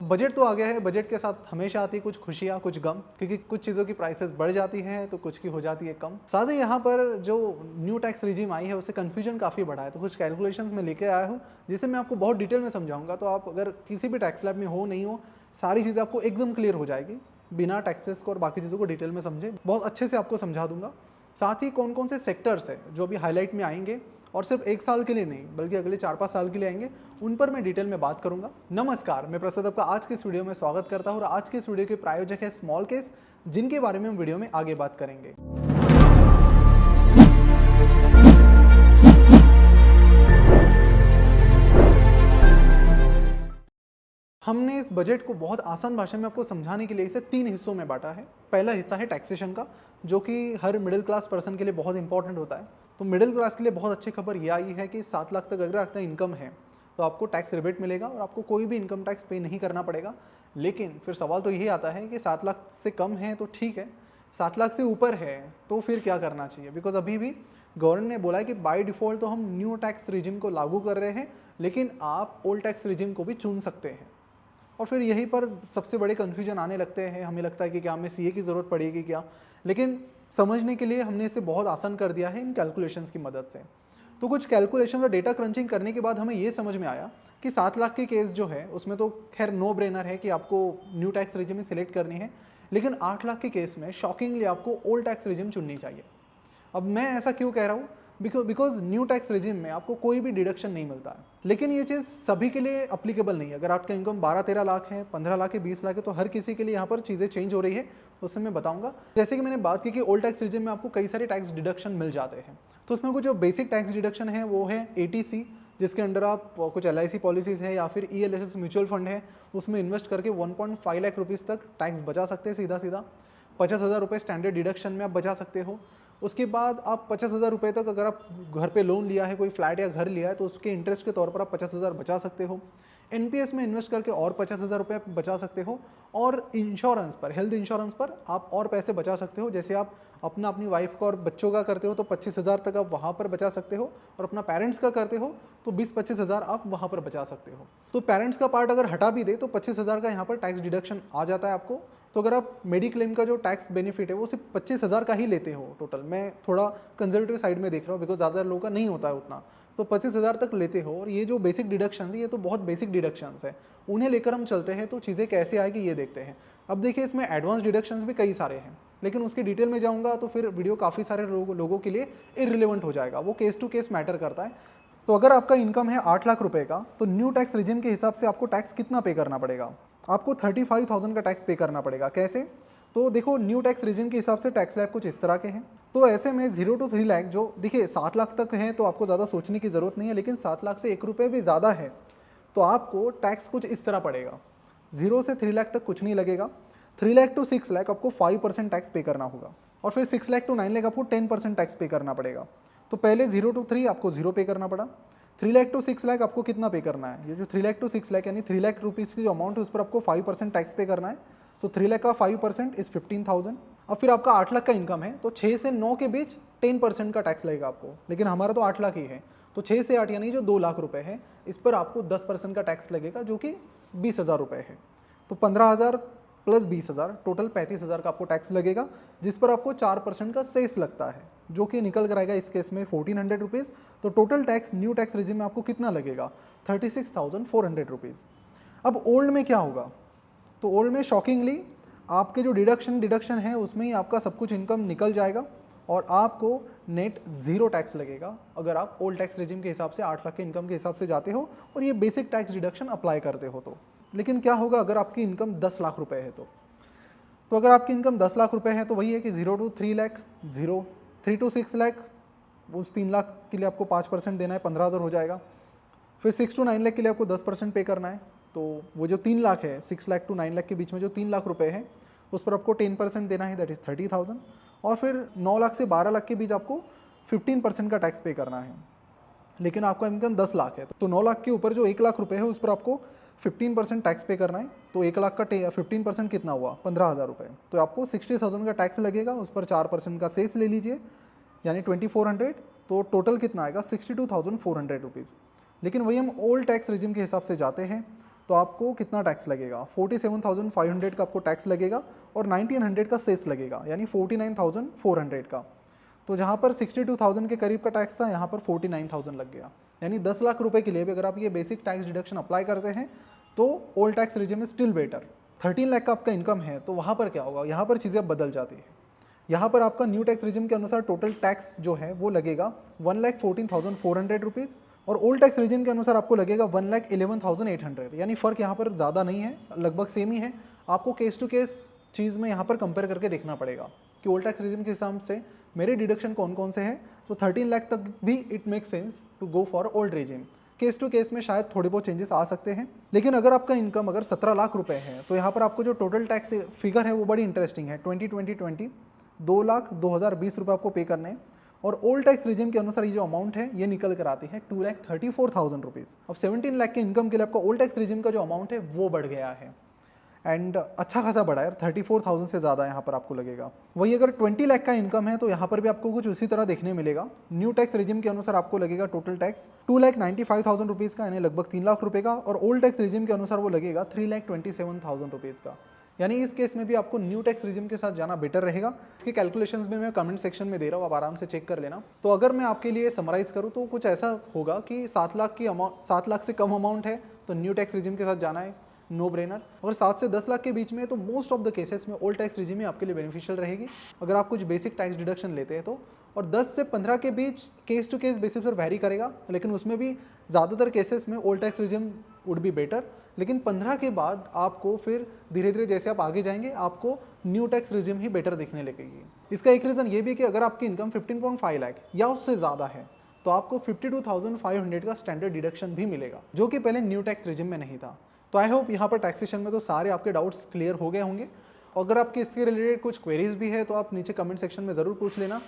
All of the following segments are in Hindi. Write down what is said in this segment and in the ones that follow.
बजट तो आ गया है, बजट के साथ हमेशा आती है कुछ खुशियाँ, कुछ गम, क्योंकि कुछ चीज़ों की प्राइसेस बढ़ जाती हैं तो कुछ की हो जाती है कम। साथ ही यहाँ पर जो न्यू टैक्स रिजीम आई है उससे कन्फ्यूजन काफ़ी बढ़ा है, तो कुछ कैलकुलेशंस मैं लेके आया हूँ जिसे मैं आपको बहुत डिटेल में समझाऊंगा। तो आप अगर किसी भी टैक्स लैब में हो नहीं हो, सारी चीज़ें आपको एकदम क्लियर हो जाएगी, बिना टैक्सेस को और बाकी चीज़ों को डिटेल में समझे बहुत अच्छे से आपको समझा दूंगा। साथ ही कौन कौन से सेक्टर्स है जो अभी हाईलाइट में आएंगे और सिर्फ 1 साल के लिए नहीं बल्कि अगले 4-5 साल के लिए आएंगे, उन पर मैं डिटेल में बात करूंगा। नमस्कार, मैं प्रसाद आपका आज के इस वीडियो में स्वागत करता हूं और आज के इस वीडियो के प्रायोजक है स्मॉल केस, जिनके बारे में हम वीडियो में आगे बात करेंगे। हमने इस बजट को बहुत आसान भाषा में आपको समझाने के लिए इसे 3 हिस्सों में बांटा है। पहला हिस्सा है टैक्सेशन का, जो कि हर मिडिल क्लास पर्सन के लिए बहुत इंपॉर्टेंट होता है। तो मिडिल क्लास के लिए बहुत अच्छी खबर यह आई है कि 7 लाख तक अगर आपका इनकम है तो आपको टैक्स रिबेट मिलेगा और आपको कोई भी इनकम टैक्स पे नहीं करना पड़ेगा। लेकिन फिर सवाल तो यही आता है कि 7 लाख से कम है तो ठीक है, 7 लाख से ऊपर है तो फिर क्या करना चाहिए? बिकॉज अभी भी गवर्नमेंट ने बोला है कि बाय डिफ़ॉल्ट तो हम न्यू टैक्स रिजिम को लागू कर रहे हैं, लेकिन आप ओल्ड टैक्स रिजिम को भी चुन सकते हैं। और फिर यहीं पर सबसे बड़े कन्फ्यूजन आने लगते हैं। हमें लगता है कि क्या हमें सीए की ज़रूरत पड़ेगी क्या, लेकिन समझने के लिए हमने इसे बहुत आसान कर दिया है इन कैलकुलेशंस की मदद से। तो कुछ कैलकुलेशन और डेटा क्रंचिंग करने के बाद हमें ये समझ में आया कि 7 लाख के केस जो है उसमें तो खैर नो ब्रेनर है कि आपको न्यू टैक्स रिजिम ही सिलेक्ट करनी है, लेकिन 8 लाख के केस में शॉकिंगली आपको ओल्ड टैक्स रिजिम चुननी चाहिए। अब मैं ऐसा क्यों कह रहा हूँ? बिकॉज न्यू टैक्स रिजिम में आपको कोई भी डिडक्शन नहीं मिलता है, लेकिन ये चीज़ सभी के लिए अप्लीकेबल नहीं है। अगर आपका इनकम 12-13 लाख है, 15 लाख है, 20 लाख है, तो हर किसी के लिए यहाँ पर चीज़ें चेंज हो रही है, उससे मैं बताऊंगा। जैसे कि मैंने बात की कि ओल्ड टैक्स रिजिम में आपको कई सारे टैक्स डिडक्शन मिल जाते हैं, तो उसमें कुछ जो बेसिक टैक्स डिडक्शन है वो है ATC, जिसके अंडर आप कुछ LIC पॉलिसीज़ है या फिर ELSS म्यूचुअल फंड है, उसमें इन्वेस्ट करके 1.5 लाख रुपीज़ तक टैक्स बचा सकते हैं सीधा सीधा। 50,000 रुपये स्टैंडर्ड डिडक्शन में आप बचा सकते हो। उसके बाद आप 50,000 रुपये तक अगर आप घर पे लोन लिया है, कोई फ्लैट या घर लिया है, तो उसके इंटरेस्ट के तौर पर आप 50,000 बचा सकते हो। NPS में इन्वेस्ट करके और 50,000 रुपये बचा सकते हो। और इंश्योरेंस पर, हेल्थ इंश्योरेंस पर आप और पैसे बचा सकते हो। जैसे आप अपनी वाइफ का और बच्चों का करते हो तो 25,000 तक आप वहाँ पर बचा सकते हो, और अपना पेरेंट्स का करते हो तो 20-25,000 आप वहाँ पर बचा सकते हो। तो पेरेंट्स का पार्ट अगर हटा भी दे तो 25,000 का यहाँ पर टैक्स डिडक्शन आ जाता है आपको। तो अगर आप मेडिक्लेम का जो टैक्स बेनिफिट है वो सिर्फ 25,000 का ही लेते हो टोटल, मैं थोड़ा कंजर्वेटिव साइड में देख रहा हूँ बिकॉज ज़्यादा लोगों का नहीं होता है उतना, तो 25,000 तक लेते हो। और ये जो बेसिक डिडक्शंस है ये तो बहुत बेसिक डिडक्शंस है, उन्हें लेकर हम चलते हैं तो चीज़ें कैसे आएगी ये देखते हैं। अब देखिए इसमें एडवांस डिडक्शंस भी कई सारे हैं, लेकिन उसकी डिटेल में जाऊँगा तो फिर वीडियो काफ़ी सारे लोगों के लिए इररिलेवेंट हो जाएगा, वो केस टू केस मैटर करता है। तो अगर आपका इनकम है 8 लाख रुपए का, तो न्यू टैक्स रिजिम के हिसाब से आपको टैक्स कितना पे करना पड़ेगा? आपको 35,000 का टैक्स पे करना पड़ेगा। कैसे? तो देखो न्यू टैक्स रिजिम के हिसाब से टैक्स स्लैब कुछ इस तरह के हैं। तो ऐसे में 0 to 3 लाख, जो देखिए 7 लाख तक है तो आपको ज़्यादा सोचने की ज़रूरत नहीं है, लेकिन 7 लाख से 1 रुपये भी ज़्यादा है तो आपको टैक्स कुछ इस तरह पड़ेगा। 0 से 3 लाख तक कुछ नहीं लगेगा। 3 लाख to 6 लाख आपको 5% टैक्स पे करना होगा, और फिर 6 लाख to 9 लाख आपको 10% टैक्स पे करना पड़ेगा। तो पहले 0 to 3 आपको 0 पे करना पड़ा। 3 लाख to 6 लाख आपको कितना पे करना है? ये जो 3 लाख to 6 लाख यानी 3 लाख रुपीज़ की जो अमाउंट है उस पर आपको 5% टैक्स पे करना है। तो 3 लाख का 5% इज 15,000। अब फिर आपका 8 लाख का इनकम है तो 6 से 9 के बीच 10% का टैक्स लगेगा आपको, लेकिन हमारा तो 8 लाख ही है, तो 6 से 8 यानी जो 2 लाख रुपए है इस पर आपको 10% का टैक्स लगेगा, जो कि 20,000 रुपये है। तो 15,000 प्लस 20,000 टोटल 35,000 का आपको टैक्स लगेगा, जिस पर आपको 4% का सेस लगता है, जो कि निकल कर आएगा इस केस में 1,400 रुपीज़। तो total tax new tax regime में आपको कितना लगेगा? 36,400 रुपीज़। अब ओल्ड में क्या होगा? तो ओल्ड में शॉकिंगली आपके जो डिडक्शन है उसमें ही आपका सब कुछ इनकम निकल जाएगा और आपको नेट 0 टैक्स लगेगा अगर आप ओल्ड टैक्स रिजिम के हिसाब से 8 लाख के इनकम के हिसाब से जाते हो और ये बेसिक टैक्स डिडक्शन अप्लाई करते हो तो। लेकिन क्या होगा अगर आपकी इनकम 10 लाख रुपए है तो अगर आपकी इनकम 10 लाख रुपए है तो वही है कि 0 to 3 लाख 0, 3 to 6 लाख, उस 3 लाख के लिए आपको 5% देना है, 15,000 हो जाएगा। फिर 6 to 9 लाख के लिए आपको 10% पे करना है, तो वो जो 3 लाख है, 6 लाख to 9 लाख के बीच में जो 3 लाख रुपए है उस पर आपको 10% देना है, दैट इज़ 30,000। और फिर 9 लाख से 12 लाख के बीच आपको 15% का टैक्स पे करना है, लेकिन आपका इनकम 10 लाख है तो 9 लाख के ऊपर जो 1 लाख रुपए है उस पर आपको 15% टैक्स पे करना है। तो 1 लाख का 15% कितना हुआ? 15,000 रुपये। तो आपको 60,000 का टैक्स लगेगा, उस पर 4% का सेस ले लीजिए यानी 2400, तो टोटल कितना आएगा? 62,400 रुपीज़। लेकिन वही हम ओल्ड टैक्स रिजिम के हिसाब से जाते हैं तो आपको कितना टैक्स लगेगा, 47,500 का आपको टैक्स लगेगा और 1900 का सेस लगेगा, यानी 49,400 का। तो जहाँ पर 62,000 के करीब का टैक्स था, यहाँ पर 49,000 लग गया। यानी 10 लाख रुपए के लिए भी अगर आप ये बेसिक टैक्स डिडक्शन अप्लाई करते हैं तो old tax regime is still better. 13 lakh का आपका इनकम है तो वहाँ पर क्या होगा, यहाँ पर चीज़ें बदल जाती है। यहाँ पर आपका न्यू टैक्स रिजिम के अनुसार टोटल टैक्स जो है वो लगेगा 1,14,400 रुपीज़ और ओल्ड टैक्स रिजिम के अनुसार आपको लगेगा 1,11,800। यानी फ़र्क यहाँ पर ज़्यादा नहीं है, लगभग सेम ही है। आपको केस टू केस चीज़ में यहाँ पर कंपेयर करके देखना पड़ेगा कि ओल्ड टैक्स रिजिम के हिसाब से मेरे डिडक्शन कौन कौन से हैं। तो 13 लाख तक भी it make sense to go for old regime. Case to case में शायद थोड़े बहुत चेंजेस आ सकते हैं, लेकिन अगर आपका इनकम अगर 17 लाख रुपए है तो यहाँ पर आपको जो टोटल टैक्स फिगर है वो बड़ी इंटरेस्टिंग है। 2020 2,02,020 रुपये आपको पे करने हैं और ओल्ड टैक्स रिजिम के अनुसार ये जो अमाउंट है ये निकल कर आती है 2,34,000 रुपीज़। अब 17 लाख के इनकम के लिए आपका ओल्ड टैक्स रिजिम का जो अमाउंट है वो बढ़ गया है एंड अच्छा खासा बढ़ा है, 34,000 से ज़्यादा यहाँ पर आपको लगेगा। वही अगर 20 लाख का इनकम है तो यहाँ पर भी आपको कुछ उसी तरह देखने मिलेगा। न्यू टैक्स रिजिम के अनुसार आपको लगेगा टोटल टैक्स 2,95,000 रुपीज़ का, यानी लगभग 3 लाख रुपये का, और ओल्ड टैक्स रिजिम के अनुसार वो लगेगा 3,27,000 रुपीज़ का। यानी इस केस में भी आपको न्यू टैक्स रिजिम के साथ जाना बेटर रहेगा। इसके कैलकुलेशंस में मैं कमेंट सेक्शन में दे रहा हूँ, आप आराम से चेक कर लेना। तो अगर मैं आपके लिए समराइज़ करूँ तो कुछ ऐसा होगा कि 7 लाख से कम अमाउंट है तो न्यू टैक्स रिजिम के साथ जाना है, नो ब्रेनर। अगर 7 से 10 लाख के बीच में है तो मोस्ट ऑफ द केसेस में ओल्ड टैक्स रिजिम ही आपके लिए बेनिफिशियल रहेगी अगर आप कुछ बेसिक टैक्स डिडक्शन लेते हैं तो। और 10 से 15 के बीच केस टू केस बेसिस पर वैरी करेगा, लेकिन उसमें भी ज़्यादातर केसेस में old tax regime would be better. लेकिन 15 के बाद आपको फिर धीरे धीरे जैसे आप आगे जाएंगे आपको न्यू टैक्स रिजिम ही बेटर दिखने लगेगी। इसका एक रीज़न ये भी है कि अगर आपकी इनकम 15.5 लाख या उससे ज़्यादा है तो आपको 52,500 का स्टैंडर्ड डिडक्शन भी मिलेगा, जो कि पहले न्यू टैक्स रिजिम में नहीं था। तो आई होप यहाँ पर टैक्सेशन में तो सारे आपके डाउट्स क्लियर हो गए होंगे। अगर आपके इसके रिलेटेड कुछ क्वेरीज भी है तो आप नीचे कमेंट सेक्शन में ज़रूर पूछ लेना।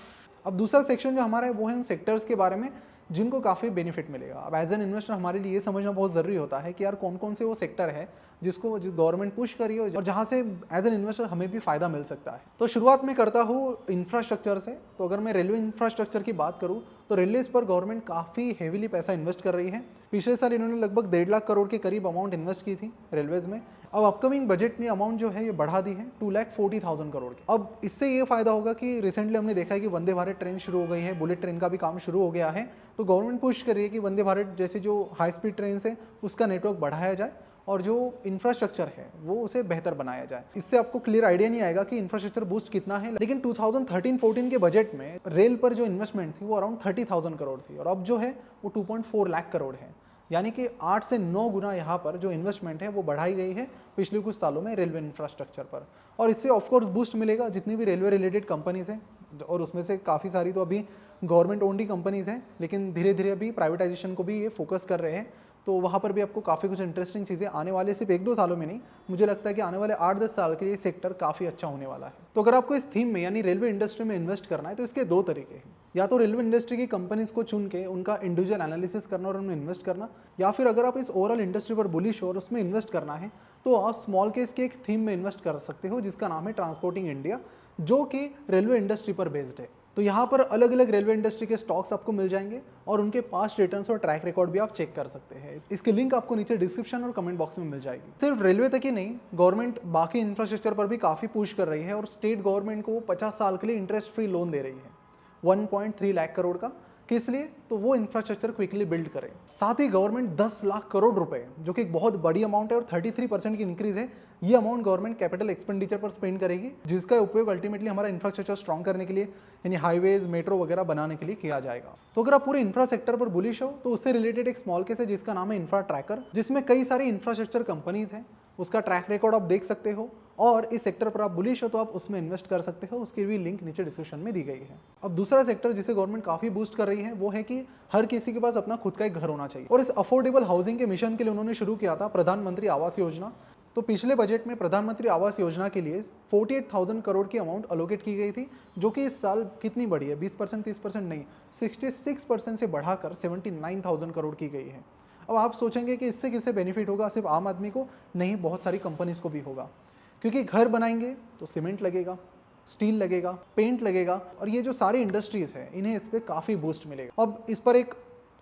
अब दूसरा सेक्शन जो हमारा है वो है उन सेक्टर्स के बारे में जिनको काफ़ी बेनिफिट मिलेगा। अब एज एन इन्वेस्टर हमारे लिए ये समझना बहुत ज़रूरी होता है कि यार कौन कौन से वो सेक्टर है जिसको गवर्नमेंट पुश करी हो और जहाँ से एज एन इन्वेस्टर हमें भी फ़ायदा मिल सकता है। तो शुरुआत में करता हूँ इंफ्रास्ट्रक्चर से। तो अगर मैं रेलवे इंफ्रास्ट्रक्चर की बात करूँ तो रेलवेज पर गवर्नमेंट काफ़ी हेवीली पैसा इन्वेस्ट कर रही है। पिछले साल इन्होंने लगभग 1.5 लाख करोड़ के करीब अमाउंट इन्वेस्ट की थी रेलवेज में। अब अपकमिंग बजट में अमाउंट जो है ये बढ़ा दी है 2,40,000 करोड़ की। अब इससे ये फायदा होगा कि रिसेंटली हमने देखा है कि वंदे भारत ट्रेन शुरू हो गई है, बुलेट ट्रेन का भी काम शुरू हो गया है। तो गवर्नमेंट पुश कर रही है कि वंदे भारत जैसे जो हाई स्पीड ट्रेन है उसका नेटवर्क बढ़ाया जाए और जो इंफ्रास्ट्रक्चर है वो उसे बेहतर बनाया जाए। इससे आपको क्लियर आइडिया नहीं आएगा कि इंफ्रास्ट्रक्चर बूस्ट कितना है, लेकिन 2013-14 के बजट में रेल पर जो इन्वेस्टमेंट थी वो अराउंड 30,000 करोड़ थी और अब जो है वो 2.4 लाख करोड़ है। यानी कि 8 से 9 गुना यहाँ पर जो इन्वेस्टमेंट है वो बढ़ाई गई है पिछले कुछ सालों में रेलवे इंफ्रास्ट्रक्चर पर। और इससे ऑफकोर्स बूस्ट मिलेगा जितनी भी रेलवे रिलेटेड कंपनीज हैं, और उसमें से काफ़ी सारी तो अभी गवर्नमेंट ओन्ड कंपनीज हैं, लेकिन धीरे धीरे अभी प्राइवेटाइजेशन को भी ये फोकस कर रहे हैं। तो वहाँ पर भी आपको काफ़ी कुछ इंटरेस्टिंग चीज़ें आने वाले सिर्फ 1-2 सालों में नहीं, मुझे लगता है कि आने वाले 8-10 साल के लिए सेक्टर काफ़ी अच्छा होने वाला है। तो अगर आपको इस थीम में यानी रेलवे इंडस्ट्री में इन्वेस्ट करना है तो इसके 2 तरीके हैं। या तो रेलवे इंडस्ट्री की कंपनीज को चुन के उनका इंडिविजुअल एनालिसिस करना और उनमें इन्वेस्ट करना, या फिर अगर आप इस ओवरऑल इंडस्ट्री पर बुलिश हो और उसमें इन्वेस्ट करना है तो आप स्मॉल केस के एक थीम में इन्वेस्ट कर सकते हो जिसका नाम है ट्रांसपोर्टिंग इंडिया, जो कि रेलवे इंडस्ट्री पर बेस्ड है। तो यहाँ पर अलग अलग रेलवे इंडस्ट्री के स्टॉक्स आपको मिल जाएंगे और उनके पास्ट रिटर्न्स और ट्रैक रिकॉर्ड भी आप चेक कर सकते हैं। इसके लिंक आपको नीचे डिस्क्रिप्शन और कमेंट बॉक्स में मिल जाएगी। सिर्फ रेलवे तक ही नहीं, गवर्नमेंट बाकी इंफ्रास्ट्रक्चर पर भी काफ़ी पुश कर रही है और स्टेट गवर्नमेंट को 50 साल के लिए इंटरेस्ट फ्री लोन दे रही है 1.3 लाख करोड़ का। किस लिए? तो वो इंफ्रास्ट्रक्चर क्विकली बिल्ड करें। साथ ही गवर्नमेंट 10 लाख करोड़ रुपए, जो कि एक बहुत बड़ी अमाउंट है और 33% की इंक्रीज है, ये अमाउंट गवर्नमेंट कैपिटल एक्सपेंडिचर पर स्पेंड करेगी, जिसका उपयोग अल्टीमेटली हमारा इंफ्रास्ट्रक्चर स्ट्रॉन्ग करने के लिए यानी हाईवेज, मेट्रो वगैरह बनाने के लिए किया जाएगा। तो अगर आप पूरे इंफ्रा सेक्टर पर बुलिश हो तो उससे रिलेटेड एक स्मॉल केस है जिसका नाम है इंफ्रा ट्रैकर, जिसमें कई सारी इंफ्रास्ट्रक्चर कंपनीज हैं, उसका ट्रैक रिकॉर्ड आप देख सकते हो और इस सेक्टर पर आप बुलिश हो तो आप उसमें इन्वेस्ट कर सकते हो। उसकी भी लिंक नीचे डिस्क्रिप्शन में दी गई है। अब दूसरा सेक्टर जिसे गवर्नमेंट काफी बूस्ट कर रही है वो है कि हर किसी के पास अपना खुद का एक घर होना चाहिए, और इस अफोर्डेबल हाउसिंग के मिशन के लिए उन्होंने शुरू किया था प्रधानमंत्री आवास योजना। तो पिछले बजट में प्रधानमंत्री आवास योजना के लिए 48,000 करोड़ की अमाउंट अलोकेट की गई थी, जो कि इस साल कितनी बढ़ी है, 20% 30% नहीं, 66% से बढ़ाकर 79,000 करोड़ की गई है। अब आप सोचेंगे कि इससे किससे बेनिफिट होगा? सिर्फ आम आदमी को नहीं, बहुत सारी कंपनीज को भी होगा, क्योंकि घर बनाएंगे तो सीमेंट लगेगा, स्टील लगेगा, पेंट लगेगा, और ये जो सारी इंडस्ट्रीज है इन्हें इस पर काफ़ी बूस्ट मिलेगा। अब इस पर एक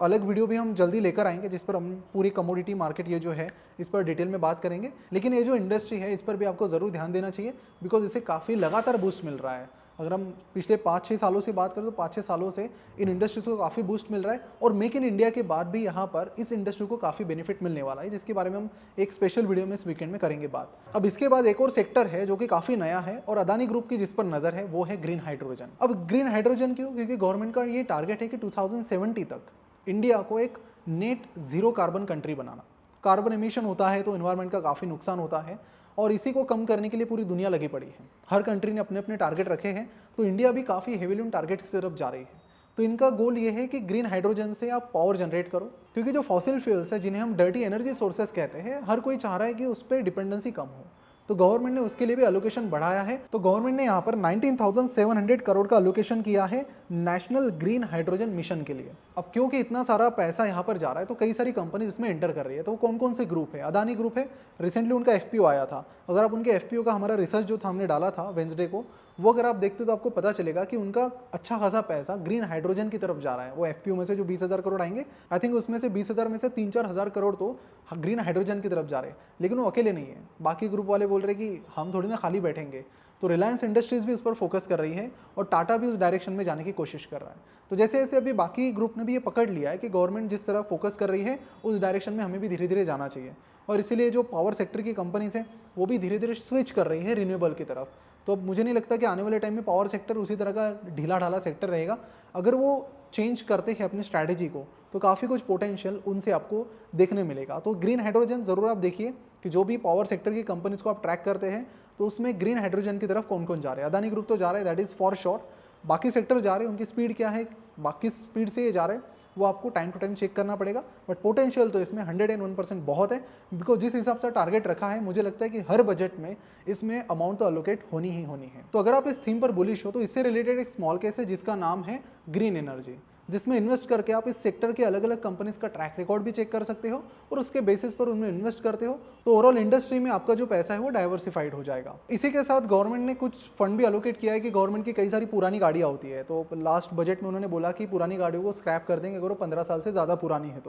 अलग वीडियो भी हम जल्दी लेकर आएंगे जिस पर हम पूरी कमोडिटी मार्केट ये जो है इस पर डिटेल में बात करेंगे। लेकिन ये जो इंडस्ट्री है इस पर भी आपको ज़रूर ध्यान देना चाहिए, बिकॉज इसे काफ़ी लगातार बूस्ट मिल रहा है। अगर हम पिछले 5-6 सालों से बात करें तो 5-6 सालों से इन इंडस्ट्रीज को काफ़ी बूस्ट मिल रहा है, और मेक इन इंडिया के बाद भी यहाँ पर इस इंडस्ट्री को काफ़ी बेनिफिट मिलने वाला है, जिसके बारे में हम एक स्पेशल वीडियो में इस वीकेंड में करेंगे बात। अब इसके बाद एक और सेक्टर है जो कि काफ़ी नया है और अदानी ग्रुप की जिस पर नज़र है वो है ग्रीन हाइड्रोजन। अब ग्रीन हाइड्रोजन क्यों? क्योंकि गवर्नमेंट का ये टारगेट है कि 2070 तक इंडिया को एक नेट जीरो कार्बन कंट्री बनाना। कार्बन एमिशन होता है तो इन्वायरमेंट का काफ़ी नुकसान होता है, और इसी को कम करने के लिए पूरी दुनिया लगी पड़ी है। हर कंट्री ने अपने अपने टारगेट रखे हैं, तो इंडिया भी काफ़ी हेवीली उन टारगेट की तरफ जा रही है। तो इनका गोल ये है कि ग्रीन हाइड्रोजन से आप पावर जनरेट करो, क्योंकि जो फॉसिल फ्यूल्स है जिन्हें हम डर्टी एनर्जी सोर्सेस कहते हैं, हर कोई चाह रहा है कि उस पर डिपेंडेंसी कम हो। तो गवर्नमेंट ने उसके लिए भी एलोकेशन बढ़ाया है। तो गवर्नमेंट ने यहाँ पर 19,700 करोड़ का एलोकेशन किया है नेशनल ग्रीन हाइड्रोजन मिशन के लिए। अब क्योंकि इतना सारा पैसा यहाँ पर जा रहा है तो कई सारी कंपनीज इसमें एंटर कर रही है। तो कौन कौन से ग्रुप है? अदानी ग्रुप है, रिसेंटली उनका एफपीओ आया था। अगर आप उनके एफपीओ का हमारा रिसर्च जो था हमने डाला था वेंसडे को, वो अगर आप देखते तो आपको पता चलेगा कि उनका अच्छा खासा पैसा ग्रीन हाइड्रोजन की तरफ जा रहा है। वो एफपीओ में से जो 20,000 करोड़ आएंगे, आई थिंक उसमें से 20,000 में से 3-4 हज़ार करोड़ तो ग्रीन हाइड्रोजन की तरफ जा रहे हैं। लेकिन वो अकेले नहीं है, बाकी ग्रुप वाले बोल रहे कि हम थोड़ी ना खाली बैठेंगे। तो रिलायंस इंडस्ट्रीज भी उस पर फोकस कर रही है और टाटा भी उस डायरेक्शन में जाने की कोशिश कर रहा है। तो जैसे जैसे अभी बाकी ग्रुप ने भी ये पकड़ लिया है कि गवर्नमेंट जिस तरह फोकस कर रही है उस डायरेक्शन में हमें भी धीरे धीरे जाना चाहिए, और इसीलिए जो पावर सेक्टर की कंपनीज हैं वो भी धीरे धीरे स्विच कर रही है रिन्यूएबल की तरफ। तो अब मुझे नहीं लगता कि आने वाले टाइम में पावर सेक्टर उसी तरह का ढीला ढाला सेक्टर रहेगा। अगर वो चेंज करते हैं अपनी स्ट्रैटेजी को तो काफ़ी कुछ पोटेंशियल उनसे आपको देखने मिलेगा। तो ग्रीन हाइड्रोजन ज़रूर आप देखिए कि जो भी पावर सेक्टर की कंपनीज को आप ट्रैक करते हैं तो उसमें ग्रीन हाइड्रोजन की तरफ कौन कौन जा रहे हैं। अदानी ग्रुप तो जा रहा है, दैट इज़ फॉर श्योर। बाकी सेक्टर जा रहे हैं, उनकी स्पीड क्या है, बाकी स्पीड से ये जा रहे हैं, वो आपको टाइम टू टाइम चेक करना पड़ेगा। बट पोटेंशियल तो इसमें 101% बहुत है, बिकॉज जिस हिसाब से टारगेट रखा है मुझे लगता है कि हर बजट में इसमें अमाउंट तो अलोकेट होनी ही होनी है। तो अगर आप इस थीम पर बुलिश हो तो इससे रिलेटेड एक स्मॉल केस है जिसका नाम है ग्रीन एनर्जी, जिसमें इन्वेस्ट करके आप इस सेक्टर के अलग अलग कंपनीज का ट्रैक रिकॉर्ड भी चेक कर सकते हो और उसके बेसिस पर उनमें इन्वेस्ट करते हो तो ओवरऑल इंडस्ट्री में आपका जो पैसा है वो डाइवर्सिफाइड हो जाएगा। इसी के साथ गवर्नमेंट ने कुछ फंड भी एलोकेट किया है कि गवर्नमेंट की कई सारी पुरानी गाड़ियाँ होती है, तो लास्ट बजट में उन्होंने बोला कि पुरानी गाड़ियों को स्क्रैप कर देंगे अगर वो 15 साल से ज़्यादा पुरानी है।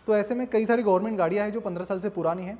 तो ऐसे में कई सारी गवर्नमेंट गाड़ियाँ हैं जो 15 साल से पुरानी है,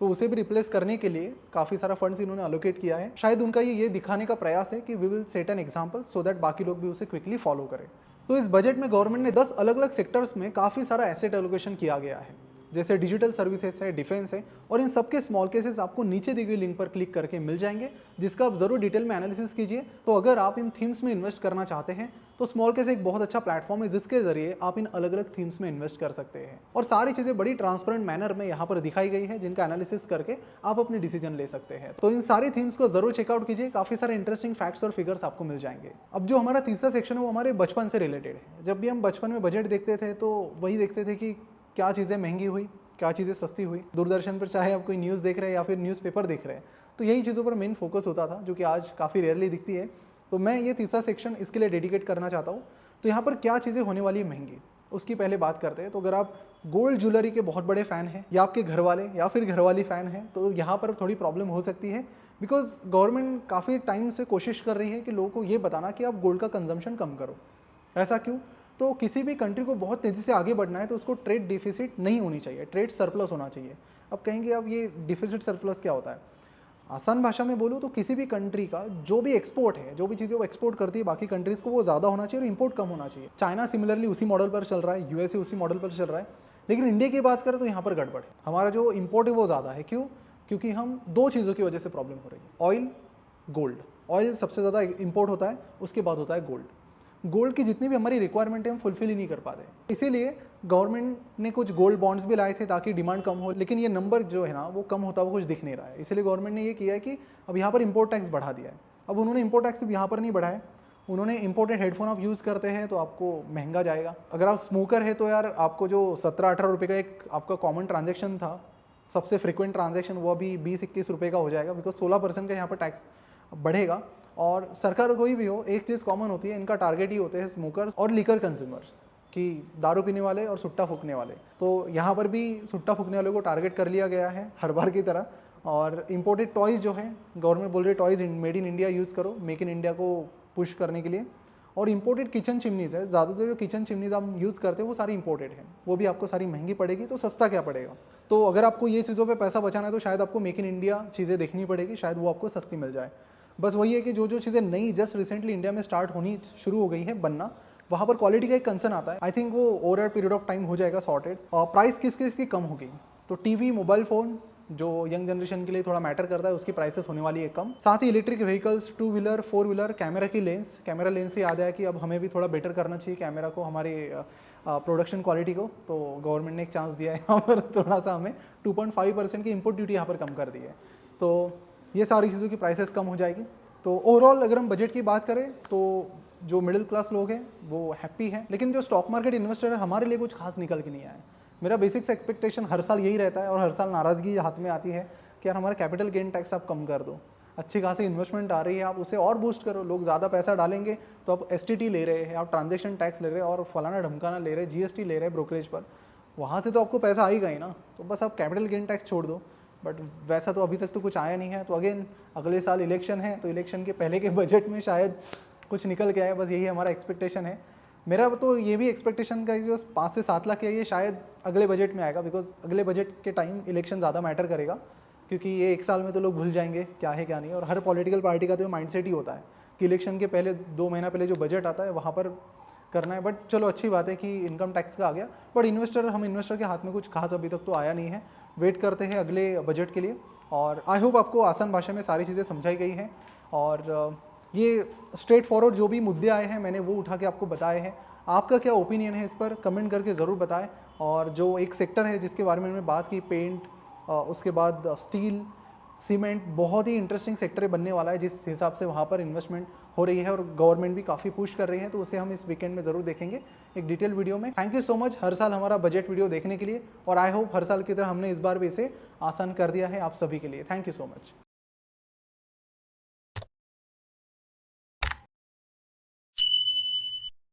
तो उसे भी रिप्लेस करने के लिए काफ़ी सारा फंड्स इन्होंने एलोकेट किया है। शायद उनका ये दिखाने का प्रयास है कि we will set an example so that बाकी लोग भी उसे क्विकली फॉलो करें। तो इस बजट में गवर्नमेंट ने 10 अलग अलग सेक्टर्स में काफ़ी सारा एसेट एलोकेशन किया गया है, जैसे डिजिटल सर्विसेज है, डिफेंस है, और इन सबके स्मॉल केसेस आपको नीचे दी गई लिंक पर क्लिक करके मिल जाएंगे, जिसका आप जरूर डिटेल में एनालिसिस कीजिए। तो अगर आप इन थीम्स में इन्वेस्ट करना चाहते हैं तो स्मॉल केस एक बहुत अच्छा प्लेटफॉर्म है जिसके जरिए आप इन अलग अलग थीम्स में इन्वेस्ट कर सकते हैं, और सारी चीज़ें बड़ी ट्रांसपेरेंट मैनर में यहाँ पर दिखाई गई है जिनका एनालिसिस करके आप अपने डिसीजन ले सकते हैं। तो इन सारी थीम्स को जरूर चेकआउट कीजिए, काफ़ी सारे इंटरेस्टिंग फैक्ट्स और फिगर्स आपको मिल जाएंगे। अब जो हमारा तीसरा सेक्शन है वो हमारे बचपन से रिलेटेड है। जब भी हम बचपन में बजट देखते थे तो वही देखते थे कि क्या चीज़ें महंगी हुई, क्या चीज़ें सस्ती हुई। दूरदर्शन पर चाहे आप कोई न्यूज़ देख रहे हैं या फिर न्यूज़पेपर देख रहे हैं तो यही चीज़ों पर मेन फोकस होता था, जो कि आज काफ़ी रेयरली दिखती है। तो मैं ये तीसरा सेक्शन इसके लिए डेडिकेट करना चाहता हूँ। तो यहाँ पर क्या चीज़ें होने वाली है महंगी, उसकी पहले बात करते हैं। तो अगर आप गोल्ड ज्वेलरी के बहुत बड़े फ़ैन हैं या आपके घर वाले या फिर घरवाली फ़ैन हैं तो यहाँ पर थोड़ी प्रॉब्लम हो सकती है, बिकॉज गवर्नमेंट काफ़ी टाइम से कोशिश कर रही है कि लोगों को ये बताना कि आप गोल्ड का कंजम्पशन कम करो। ऐसा क्यों? तो किसी भी कंट्री को बहुत तेज़ी से आगे बढ़ना है तो उसको ट्रेड डिफिसिट नहीं होनी चाहिए, ट्रेड सरप्लस होना चाहिए। अब कहेंगे अब ये डिफिसिट सरप्लस क्या होता है? आसान भाषा में बोलूँ तो किसी भी कंट्री का जो भी एक्सपोर्ट है, जो भी चीज़ें वो एक्सपोर्ट करती है बाकी कंट्रीज़ को, वो ज़्यादा होना चाहिए और इंपोर्ट कम होना चाहिए। चाइना सिमिलरली उसी मॉडल पर चल रहा है, यूएसए उसी मॉडल पर चल रहा है, लेकिन इंडिया की बात करें तो यहाँ पर गड़बड़ है। हमारा जो इंपोर्ट है वो ज़्यादा है। क्यों? क्योंकि हम दो चीज़ों की वजह से प्रॉब्लम हो रही है, ऑयल, गोल्ड। ऑयल सबसे ज़्यादा इंपोर्ट होता है, उसके बाद होता है गोल्ड। गोल्ड की जितनी भी हमारी रिक्वायरमेंट है हम फुलफिल ही नहीं कर पाते, इसीलिए गवर्नमेंट ने कुछ गोल्ड बॉन्ड्स भी लाए थे ताकि डिमांड कम हो, लेकिन ये नंबर जो है ना वो कम होता हुआ कुछ दिख नहीं रहा है। इसलिए गवर्नमेंट ने ये किया है कि अब यहाँ पर इंपोर्ट टैक्स बढ़ा दिया है। अब उन्होंने इंपोर्ट टैक्स यहाँ पर नहीं बढ़ाया, उन्होंने इंपोर्टेड हेडफोन आप यूज़ करते हैं तो आपको महंगा जाएगा। अगर आप स्मोकर है तो यार आपको जो 17-18 रुपये का एक आपका कॉमन ट्रांजेक्शन था, सबसे फ्रिक्वेंट ट्रांजेक्शन, वो अभी 20-21 रुपये का हो जाएगा, बिकॉज 16% का यहाँ पर टैक्स बढ़ेगा। और सरकार कोई भी हो, एक चीज़ कॉमन होती है, इनका टारगेट ही होते हैं स्मोकर्स और लिकर कंज्यूमर्स, कि दारू पीने वाले और सुट्टा फूकने वाले। तो यहाँ पर भी सुट्टा फूकने वाले को टारगेट कर लिया गया है हर बार की तरह। और इम्पोर्टेड टॉयज़ जो है, गवर्नमेंट बोल रही है toys made in India use करो, मेक इन इंडिया को पुश करने के लिए। और इंपोर्टेड किचन चिमनीज है, ज़्यादातर जो किचन चिमनीज हम यूज़ करते हैं वो सारी इंपोर्टेड है, वो भी आपको सारी महंगी पड़ेगी, तो सस्ता क्या पड़ेगा। तो अगर आपको ये चीज़ों पे पैसा बचाना है तो शायद आपको मेक इन इंडिया चीज़ें देखनी पड़ेगी, शायद वो आपको सस्ती मिल जाए। बस वही है कि जो जो चीज़ें नई जस्ट रिसेंटली इंडिया में स्टार्ट होनी शुरू हो गई है बनना, वहाँ पर क्वालिटी का एक कंसर्न आता है। आई थिंक वो over a period of time हो जाएगा सॉर्टेड। और प्राइस किसकी कम होगी, तो टीवी, मोबाइल फ़ोन जो यंग जनरेशन के लिए थोड़ा मैटर करता है उसकी प्राइसेस होने वाली है कम। साथ ही electric vehicles, 2 wheeler, 4 wheeler, camera की लेंस, कैमरा लेंस से याद आया कि अब हमें भी थोड़ा बेटर करना चाहिए कैमरा को, हमारे प्रोडक्शन क्वालिटी को। तो गवर्नमेंट ने एक चांस दिया है यहाँ पर, थोड़ा सा हमें 2.5% की इंपोर्ट ड्यूटी यहाँ पर कम कर दी है, तो ये सारी चीज़ों की प्राइसेस कम हो जाएगी। तो ओवरऑल अगर हम बजट की बात करें तो जो मिडिल क्लास लोग हैं वो हैप्पी हैं, लेकिन जो स्टॉक मार्केट इन्वेस्टर है हमारे लिए कुछ खास निकल के नहीं आया है। मेरा बेसिक्स एक्सपेक्टेशन हर साल यही रहता है और हर साल नाराज़गी हाथ में आती है कि यार हमारा कैपिटल गेन टैक्स आप कम कर दो, अच्छी खासी इन्वेस्टमेंट आ रही है आप उसे और बूस्ट करो, लोग ज़्यादा पैसा डालेंगे तो आप STT ले रहे हैं, आप ट्रांजेक्शन टैक्स ले रहे हैं और फलाना ढमकाना ले रहे हैं, GST ले रहे हैं ब्रोकरेज पर, वहाँ से तो आपको पैसा आएगा ही ना, तो बस आप कैपिटल गेन टैक्स छोड़ दो। बट वैसा तो अभी तक तो कुछ आया नहीं है। तो अगेन अगले साल इलेक्शन है, तो इलेक्शन के पहले के बजट में शायद कुछ निकल के आए, बस यही हमारा एक्सपेक्टेशन है। मेरा तो ये भी एक्सपेक्टेशन का कि 5 से 7 लाख है, ये शायद अगले बजट में आएगा, बिकॉज अगले बजट के टाइम इलेक्शन ज़्यादा मैटर करेगा, क्योंकि ये 1 साल में तो लोग भूल जाएंगे क्या है क्या नहीं। और हर पॉलिटिकल पार्टी का तो माइंडसेट ही होता है कि इलेक्शन के पहले 2 महीना पहले जो बजट आता है वहाँ पर करना है। बट चलो अच्छी बात है कि इनकम टैक्स का आ गया, बट हम इन्वेस्टर के हाथ में कुछ खास अभी तक तो आया नहीं है। वेट करते हैं अगले बजट के लिए, और आई होप आपको आसान भाषा में सारी चीज़ें समझाई गई हैं, और ये स्ट्रेट फॉरवर्ड जो भी मुद्दे आए हैं मैंने वो उठा के आपको बताए हैं। आपका क्या ओपिनियन है इस पर कमेंट करके ज़रूर बताएं। और जो एक सेक्टर है जिसके बारे में मैंने बात की, पेंट, उसके बाद स्टील, सीमेंट, बहुत ही इंटरेस्टिंग सेक्टर बनने वाला है जिस हिसाब से वहाँ पर इन्वेस्टमेंट हो रही है और गवर्नमेंट भी काफ़ी पुश कर रही है, तो उसे हम इस वीकेंड में ज़रूर देखेंगे एक डिटेल वीडियो में। थैंक यू सो मच हर साल हमारा बजट वीडियो देखने के लिए, और आई होप हर साल की तरह हमने इस बार भी इसे आसान कर दिया है आप सभी के लिए। Thank you so much.